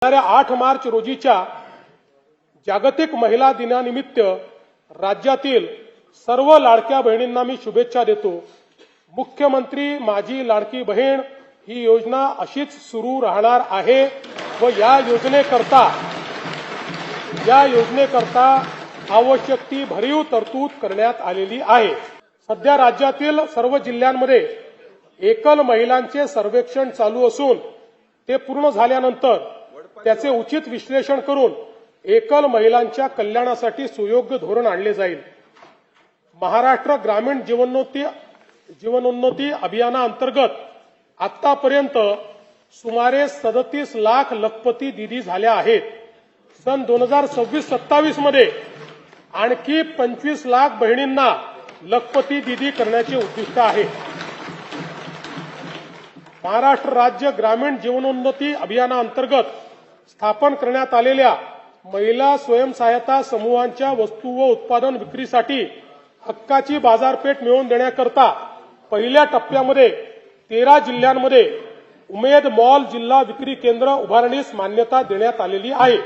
येणाऱ्या 8 मार्च रोजीच्या जागतिक महिला दिनानिमित्त राज्यातील सर्व लाडक्या बहिणींना मी शुभेच्छा देतो। मुख्यमंत्री माझी लाडकी बहीण ही योजना अशीच सुरू राहणार आहे व या योजनेकरता आवश्यक ती भरीव तरतूद करण्यात आलेली आहे। सध्या राज्यातील सर्व जिल्ह्यांमध्ये एकल महिलांचे सर्वेक्षण चालू असून ते पूर्ण झाल्यानंतर त्याचे उचित विश्लेषण करून एकल महिलांच्या कल्याणासाठी सुयोग्य धोरण आणले जाईल। महाराष्ट्र ग्रामीण जीवनोन्नती अभियानाअंतर्गत आतापर्यंत सुमारे 37 लाख लखपती दीदी झाल्या आहेत। सन 2026-27 मध्ये आणखी 25 लाख बहिणींना लखपती दीदी करण्याचे उद्दिष्ट आहे। महाराष्ट्र राज्य ग्रामीण जीवनोन्नती अभियानाअंतर्गत स्थापन करण्यात आलेल्या महिला स्वयंसहायता समूहांच्या वस्तू व उत्पादन विक्रीसाठी हक्काची बाजारपेठ मिळवून देण्याकरता पहिल्या टप्प्यामध्ये 13 जिल्ह्यांमध्ये उमेद मॉल जिल्हा विक्री केंद्र उभारणीस मान्यता देण्यात आलेली आहे।